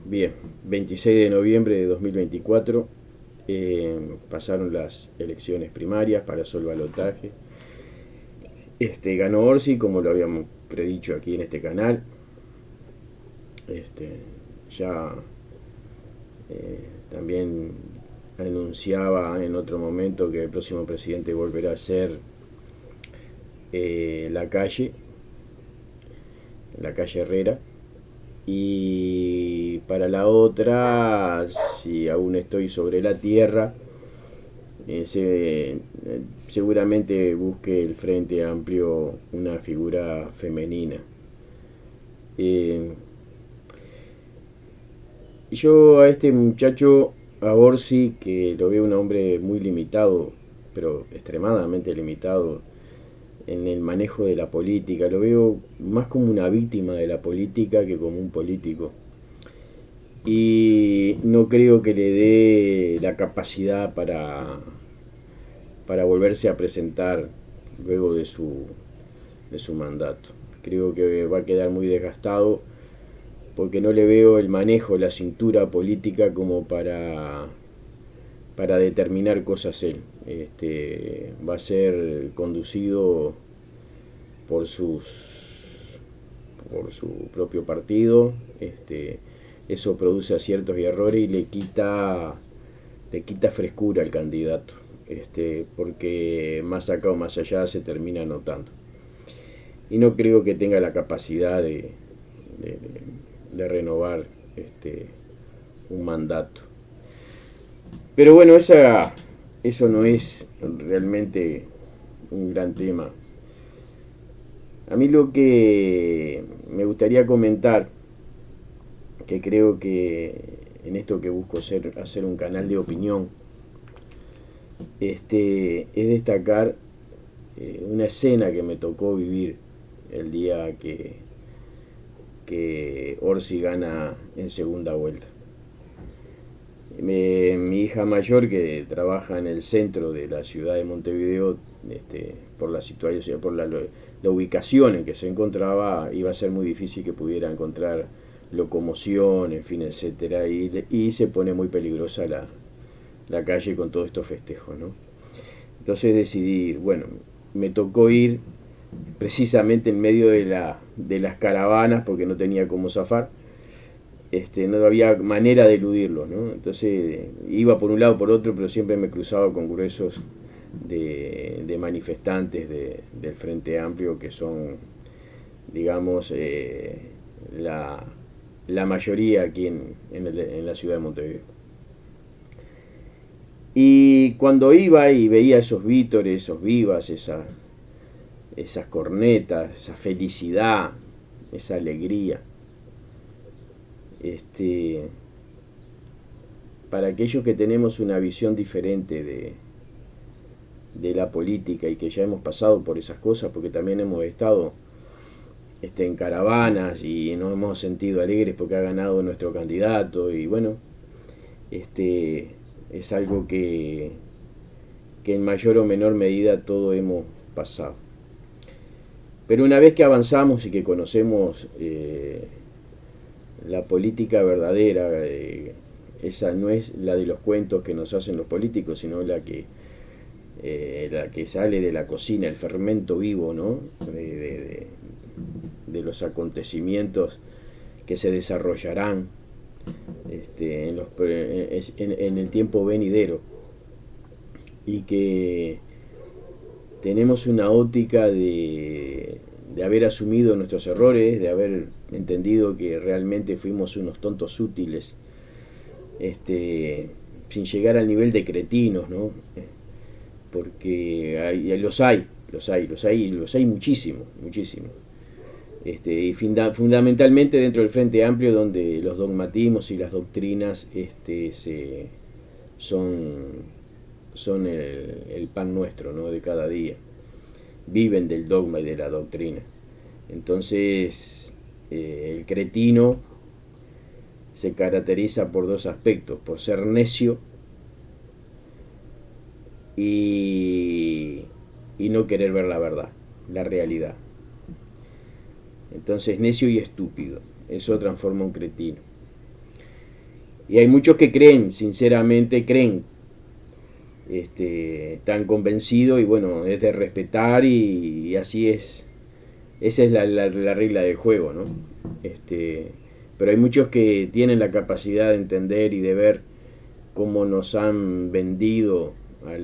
Bien, 26 de noviembre de 2024 pasaron las elecciones primarias, pasó el balotaje. Ganó Orsi, como lo habíamos predicho aquí en este canal. Este, ya también anunciaba en otro momento que el próximo presidente volverá a ser la calle Herrera. Y para la otra, si aún estoy sobre la tierra, seguramente busque el Frente Amplio una figura femenina. Eh, yo a este muchacho, a Orsi, que lo veo un hombre muy limitado, pero extremadamente limitado en el manejo de la política, lo veo más como una víctima de la política que como un político. Y no creo que le dé la capacidad para volverse a presentar luego de su mandato. Creo que va a quedar muy desgastado porque no le veo el manejo, la cintura política como para determinar cosas él. Va a ser conducido por por su propio partido. Eso produce aciertos y errores y le quita frescura al candidato. Porque más acá o más allá se termina notando. Y no creo que tenga la capacidad de, de renovar un mandato. Pero bueno, eso no es realmente un gran tema. A mí lo que me gustaría comentar, que creo que en esto que busco hacer un canal de opinión, es destacar una escena que me tocó vivir el día que Orsi gana en segunda vuelta. Mi hija mayor, que trabaja en el centro de la ciudad de Montevideo, por la situación, por la ubicación en que se encontraba, iba a ser muy difícil que pudiera encontrar locomoción, en fin, etcétera, y se pone muy peligrosa la calle con todos estos festejos, ¿no? Entonces decidí ir. Bueno, me tocó ir precisamente en medio de las caravanas porque no tenía cómo zafar. No había manera de eludirlo, ¿no? Entonces iba por un lado por otro, pero siempre me cruzaba con gruesos de manifestantes del Frente Amplio que son, digamos, la mayoría aquí en la ciudad de Montevideo. Y cuando iba y veía esos vítores, esos vivas, esas cornetas, esa felicidad, esa alegría, este, para aquellos que tenemos una visión diferente de la política y que ya hemos pasado por esas cosas, porque también hemos estado en caravanas y nos hemos sentido alegres porque ha ganado nuestro candidato y bueno, es algo que en mayor o menor medida todo hemos pasado. Pero una vez que avanzamos y que conocemos la política verdadera, esa no es la de los cuentos que nos hacen los políticos, sino la que sale de la cocina, el fermento vivo, ¿no? De los acontecimientos que se desarrollarán en el tiempo venidero y que tenemos una óptica de haber asumido nuestros errores, de haber entendido que realmente fuimos unos tontos útiles, sin llegar al nivel de cretinos, ¿no? Porque los hay muchísimos, muchísimos. Y fundamentalmente dentro del Frente Amplio, donde los dogmatismos y las doctrinas son, son el pan nuestro, ¿no? De cada día. Viven del dogma y de la doctrina. Entonces, el cretino se caracteriza por dos aspectos, por ser necio y, y no querer ver la verdad, la realidad. Entonces, necio y estúpido, eso transforma un cretino. Y hay muchos que creen, sinceramente creen, están convencidos y bueno, es de respetar y así es. Esa es la regla del juego, ¿no? Pero hay muchos que tienen la capacidad de entender y de ver cómo nos han vendido a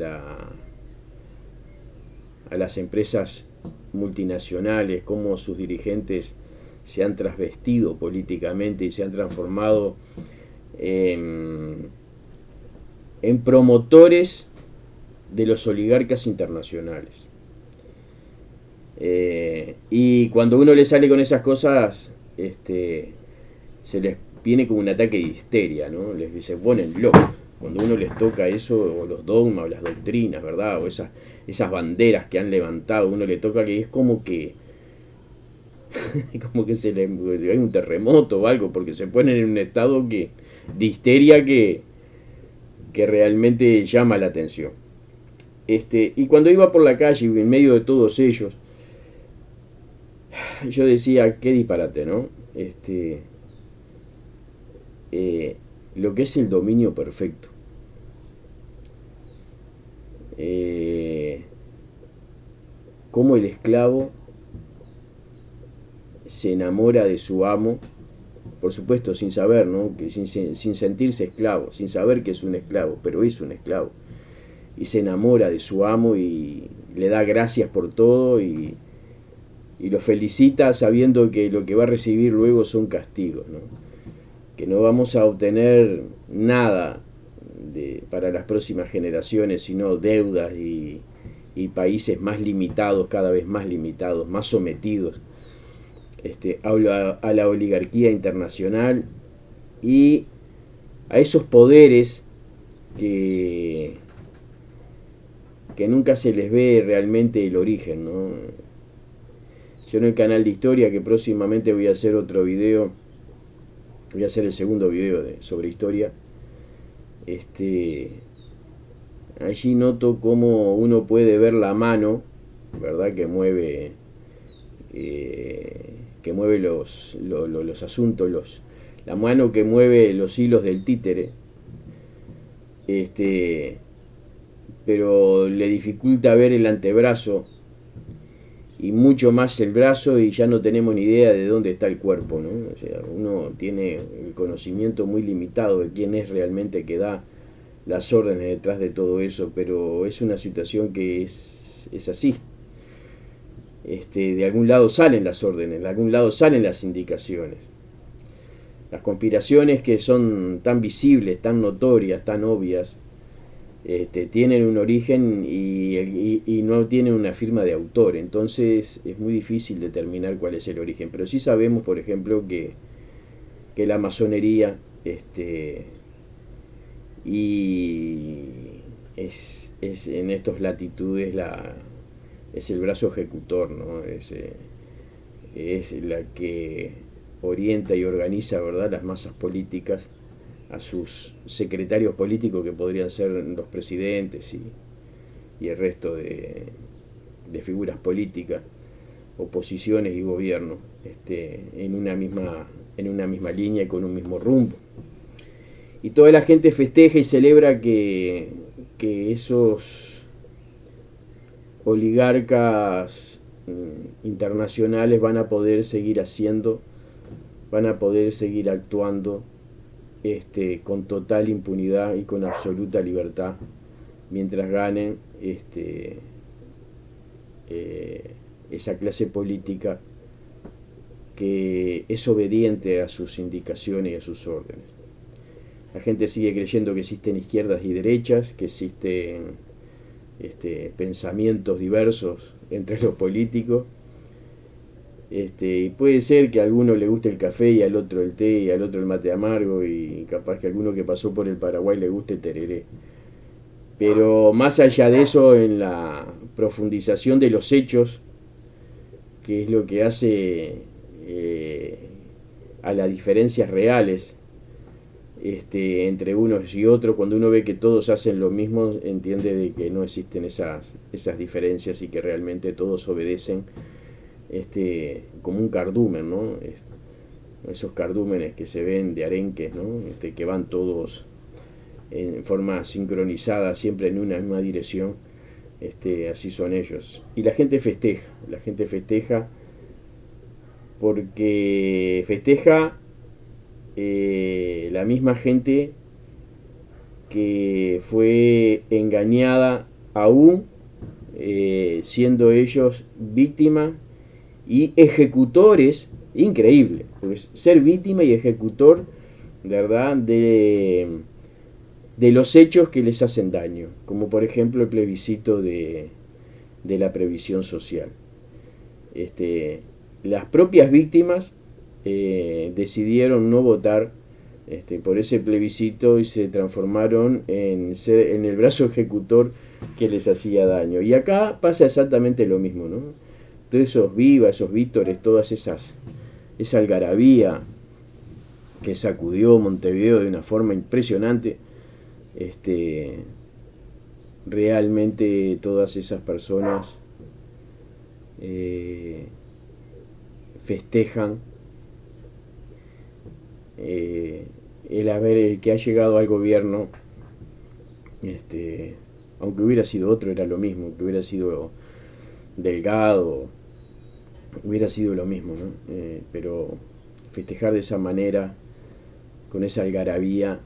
las empresas multinacionales, cómo sus dirigentes se han trasvestido políticamente y se han transformado en promotores de los oligarcas internacionales. Y cuando uno le sale con esas cosas, se les viene como un ataque de histeria, ¿no? Se ponen locos. Cuando uno les toca eso, o los dogmas, o las doctrinas, ¿verdad? O esas banderas que han levantado, uno le toca que es como que hay un terremoto o algo, porque se ponen en un estado de histeria que realmente llama la atención. Y cuando iba por la calle, en medio de todos ellos, yo decía, qué disparate, ¿no? Lo que es el dominio perfecto. Cómo el esclavo se enamora de su amo, por supuesto sin saber, ¿no? Sin sentirse esclavo, sin saber que es un esclavo, pero es un esclavo. Y se enamora de su amo y le da gracias por todo y lo felicita sabiendo que lo que va a recibir luego son castigos, ¿no? Que no vamos a obtener nada para las próximas generaciones, sino deudas y países más limitados, cada vez más limitados, más sometidos a la oligarquía internacional y a esos poderes que nunca se les ve realmente el origen, ¿no? Yo en el canal de historia, que próximamente voy a hacer otro video, voy a hacer el segundo video sobre historia, allí noto cómo uno puede ver la mano, ¿verdad?, que mueve los asuntos, la mano que mueve los hilos del títere, pero le dificulta ver el antebrazo y mucho más el brazo y ya no tenemos ni idea de dónde está el cuerpo, ¿no? O sea, uno tiene el conocimiento muy limitado de quién es realmente que da las órdenes detrás de todo eso, pero es una situación que es así. De algún lado salen las órdenes, de algún lado salen las indicaciones. Las conspiraciones que son tan visibles, tan notorias, tan obvias, tienen un origen y no tienen una firma de autor, entonces es muy difícil determinar cuál es el origen, pero sí sabemos, por ejemplo, que la masonería y es en estas latitudes es el brazo ejecutor, ¿no? Es la que orienta y organiza, ¿verdad?, las masas políticas, a sus secretarios políticos que podrían ser los presidentes y el resto de figuras políticas, oposiciones y gobierno, en una misma línea y con un mismo rumbo. Y toda la gente festeja y celebra que esos oligarcas internacionales van a poder seguir haciendo, van a poder seguir actuando con total impunidad y con absoluta libertad mientras ganen esa clase política que es obediente a sus indicaciones y a sus órdenes. La gente sigue creyendo que existen izquierdas y derechas, que existen pensamientos diversos entre los políticos, y puede ser que a alguno le guste el café y al otro el té y al otro el mate amargo y capaz que a alguno que pasó por el Paraguay le guste el tereré. Pero más allá de eso, en la profundización de los hechos, que es lo que hace a las diferencias reales entre unos y otros, cuando uno ve que todos hacen lo mismo, entiende de que no existen esas diferencias y que realmente todos obedecen como un cardumen, ¿no? esos cardúmenes que se ven de arenques, ¿no? Que van todos en forma sincronizada, siempre en una misma dirección. Así son ellos. Y la gente festeja porque festeja la misma gente que fue engañada aún siendo ellos víctimas y ejecutores. Increíble, porque ser víctima y ejecutor, de verdad, de los hechos que les hacen daño, como por ejemplo el plebiscito de la previsión social. Las propias víctimas decidieron no votar por ese plebiscito y se transformaron en el brazo ejecutor que les hacía daño. Y acá pasa exactamente lo mismo, ¿no? Todos esos vivas, esos vítores, todas esa algarabía que sacudió Montevideo de una forma impresionante, realmente todas esas personas festejan el que ha llegado al gobierno, aunque hubiera sido otro, era lo mismo, que hubiera sido Delgado, hubiera sido lo mismo, ¿no? Pero festejar de esa manera, con esa algarabía,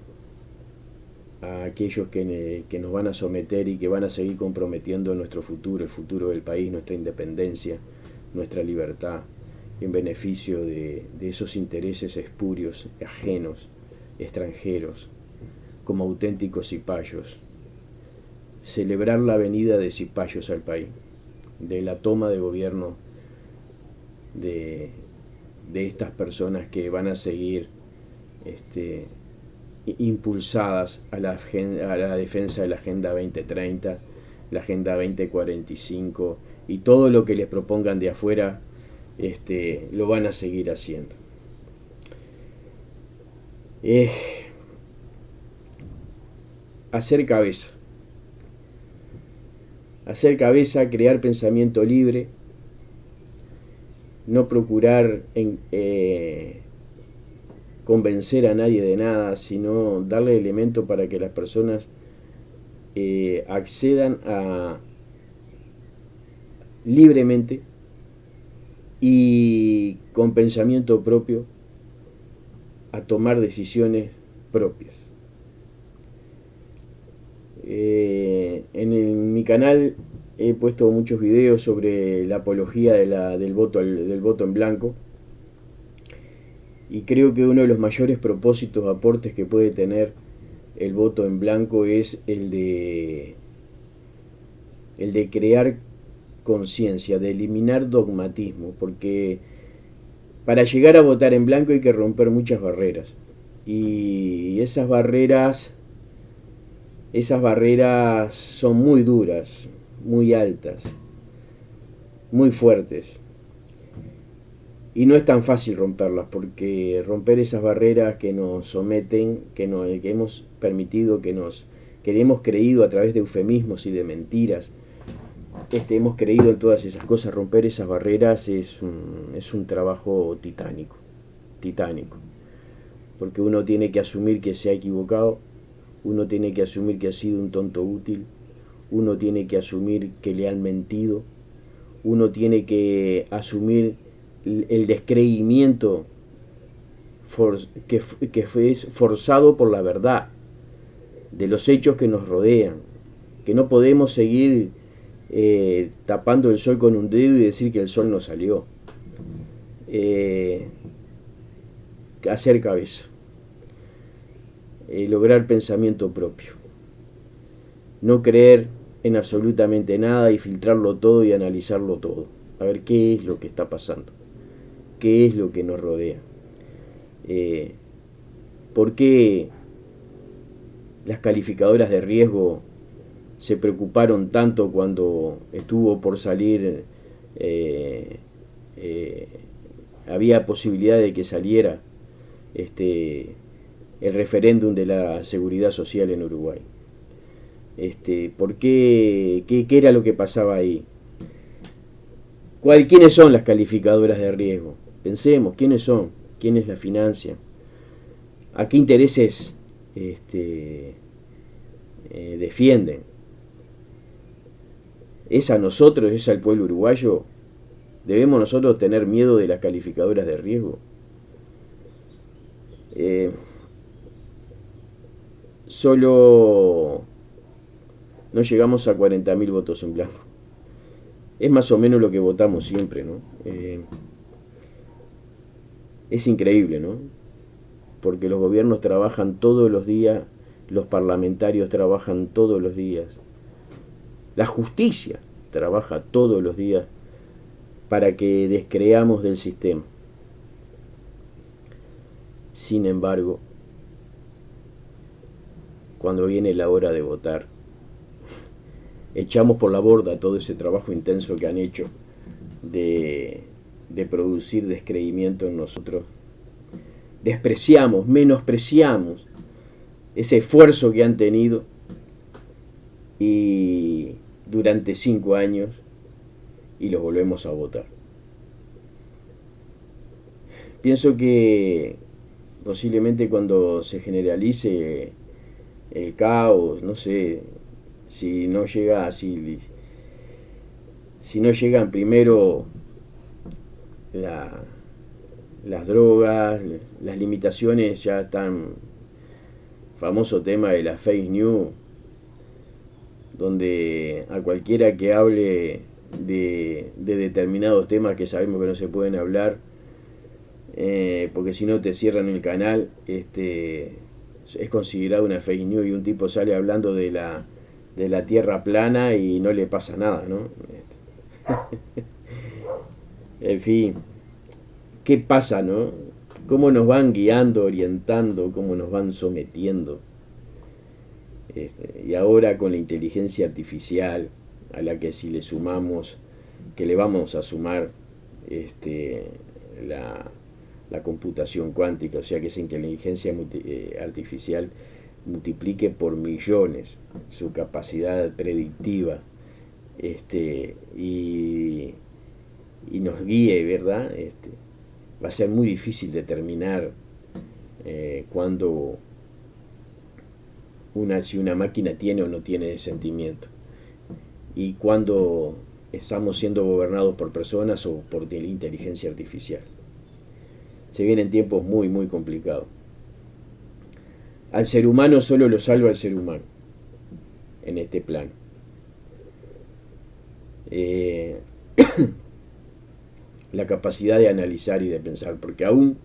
a aquellos que nos van a someter y que van a seguir comprometiendo nuestro futuro, el futuro del país, nuestra independencia, nuestra libertad, en beneficio de esos intereses espurios, ajenos, extranjeros, como auténticos cipayos. Celebrar la venida de cipayos al país, de la toma de gobierno de estas personas que van a seguir impulsadas a la defensa de la Agenda 2030, la Agenda 2045 y todo lo que les propongan de afuera, lo van a seguir haciendo. Hacer cabeza, crear pensamiento libre, no procurar convencer a nadie de nada, sino darle elemento para que las personas accedan libremente y con pensamiento propio a tomar decisiones propias. En mi canal he puesto muchos videos sobre la apología del voto en blanco, y creo que uno de los mayores propósitos, aportes que puede tener el voto en blanco es el de crear conciencia, de eliminar dogmatismo, porque para llegar a votar en blanco hay que romper muchas barreras, y esas barreras son muy duras, muy altas, muy fuertes, y no es tan fácil romperlas, porque romper esas barreras que nos someten, que hemos permitido, que hemos creído a través de eufemismos y de mentiras, hemos creído en todas esas cosas. Romper esas barreras es un trabajo titánico, porque uno tiene que asumir que se ha equivocado, uno tiene que asumir que ha sido un tonto útil, uno tiene que asumir que le han mentido, uno tiene que asumir el descreimiento que es forzado por la verdad de los hechos que nos rodean, que no podemos seguir tapando el sol con un dedo y decir que el sol no salió. Hacer cabeza, lograr pensamiento propio, no creer en absolutamente nada y filtrarlo todo y analizarlo todo, a ver qué es lo que está pasando, qué es lo que nos rodea, por qué las calificadoras de riesgo se preocuparon tanto cuando estuvo por salir, había posibilidad de que saliera el referéndum de la seguridad social en Uruguay. ¿Por qué? ¿Qué era lo que pasaba ahí? ¿Quiénes son las calificadoras de riesgo? Pensemos, ¿quiénes son? quiénes la financian, a qué intereses defienden. ¿Es a nosotros, es al pueblo uruguayo? ¿Debemos nosotros tener miedo de las calificadoras de riesgo? Solo no llegamos a 40.000 votos en blanco. Es más o menos lo que votamos siempre, ¿no? Es increíble, ¿no? Porque los gobiernos trabajan todos los días, los parlamentarios trabajan todos los días, la justicia trabaja todos los días para que descreamos del sistema. Sin embargo, cuando viene la hora de votar, echamos por la borda todo ese trabajo intenso que han hecho de producir descreimiento en nosotros. Despreciamos, menospreciamos ese esfuerzo que han tenido y durante 5 años y los volvemos a votar. Pienso que posiblemente cuando se generalice el caos, no sé, si no llegan primero las drogas, las limitaciones, ya están, famoso tema de la fake news, donde a cualquiera que hable de determinados temas que sabemos que no se pueden hablar, porque si no te cierran el canal, es considerado una fake news, y un tipo sale hablando de la tierra plana y no le pasa nada, ¿no? En fin, ¿qué pasa, no? ¿Cómo nos van guiando, orientando, cómo nos van sometiendo? Y ahora con la inteligencia artificial, a la que si le sumamos, que le vamos a sumar la computación cuántica, o sea que esa inteligencia artificial multiplique por millones su capacidad predictiva, y nos guíe, ¿verdad? Va a ser muy difícil determinar cuando si una máquina tiene o no tiene sentimiento, y cuando estamos siendo gobernados por personas o por inteligencia artificial. Se vienen tiempos muy, muy complicados. Al ser humano solo lo salva el ser humano en este plano. La capacidad de analizar y de pensar, porque aún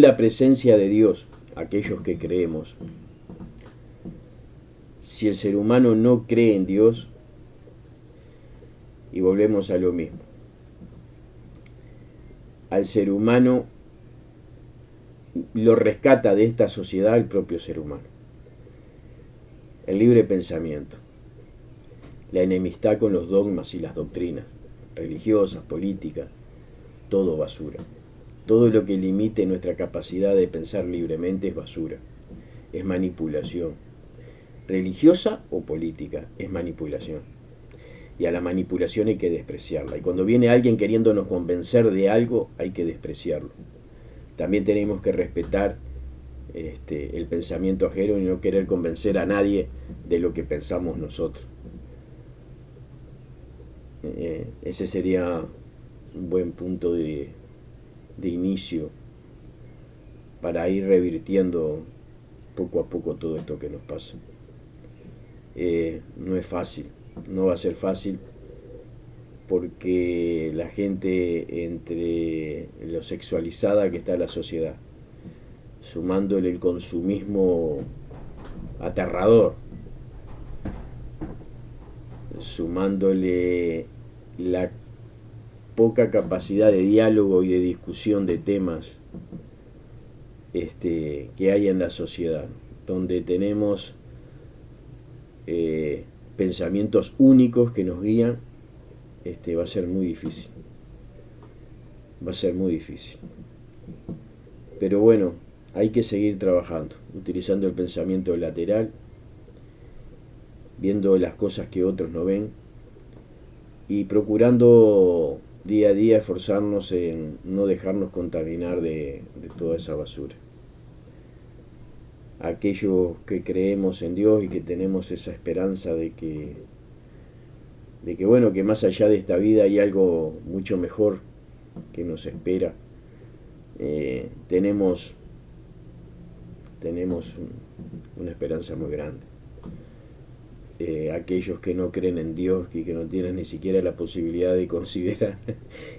la presencia de Dios, aquellos que creemos, si el ser humano no cree en Dios, y volvemos a lo mismo, al ser humano lo rescata de esta sociedad el propio ser humano. El libre pensamiento, la enemistad con los dogmas y las doctrinas religiosas, políticas, todo basura. Todo lo que limite nuestra capacidad de pensar libremente es basura, es manipulación. Religiosa o política, es manipulación. Y a la manipulación hay que despreciarla. Y cuando viene alguien queriéndonos convencer de algo, hay que despreciarlo. También tenemos que respetar el pensamiento ajeno y no querer convencer a nadie de lo que pensamos nosotros. Ese sería un buen punto de inicio para ir revirtiendo poco a poco todo esto que nos pasa. No es fácil, no va a ser fácil, porque la gente, entre lo sexualizada que está la sociedad, sumándole el consumismo aterrador, sumándole la poca capacidad de diálogo y de discusión de temas que hay en la sociedad, donde tenemos pensamientos únicos que nos guían, va a ser muy difícil. Va a ser muy difícil. Pero bueno, hay que seguir trabajando, utilizando el pensamiento lateral, viendo las cosas que otros no ven, y procurando día a día esforzarnos en no dejarnos contaminar de toda esa basura. Aquellos que creemos en Dios y que tenemos esa esperanza de que bueno, que más allá de esta vida hay algo mucho mejor que nos espera, tenemos una esperanza muy grande. Aquellos que no creen en Dios y que no tienen ni siquiera la posibilidad de considerar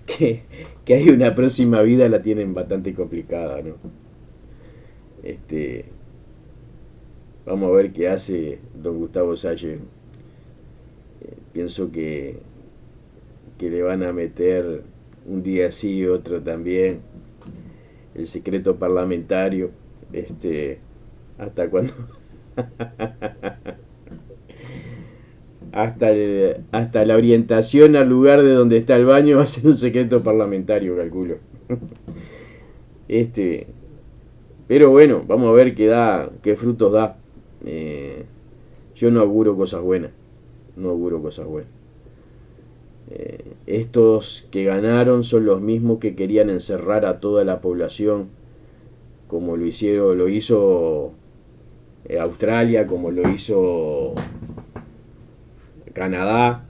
que hay una próxima vida, la tienen bastante complicada, ¿no? Vamos a ver qué hace don Gustavo Salle. Pienso que le van a meter un día sí y otro también el secreto parlamentario, hasta cuando hasta la orientación al lugar de donde está el baño va a ser un secreto parlamentario, calculo. Pero bueno, vamos a ver qué frutos da. Yo no auguro cosas buenas, no auguro cosas buenas. Estos que ganaron son los mismos que querían encerrar a toda la población, como lo hizo Australia, como lo hizo Canadá,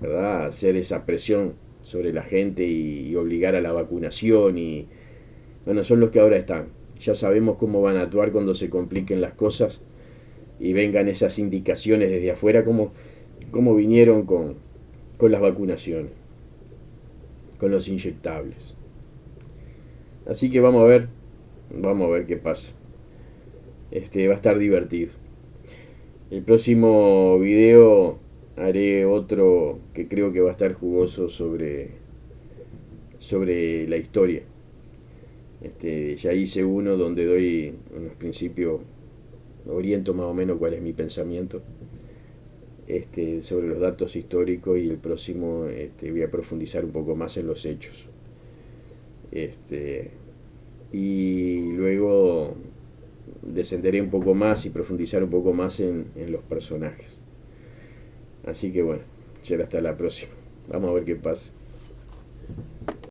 ¿verdad? Hacer esa presión sobre la gente y obligar a la vacunación. Y bueno, son los que ahora están. Ya sabemos cómo van a actuar cuando se compliquen las cosas y vengan esas indicaciones desde afuera, como vinieron con las vacunaciones, con los inyectables. Así que vamos a ver qué pasa. Va a estar divertido. El próximo video haré otro que creo que va a estar jugoso sobre la historia. Ya hice uno donde doy unos principios, oriento más o menos cuál es mi pensamiento sobre los datos históricos, y el próximo voy a profundizar un poco más en los hechos. Y luego descenderé un poco más y profundizar un poco más en los personajes. Así que bueno, será hasta la próxima. Vamos a ver qué pasa.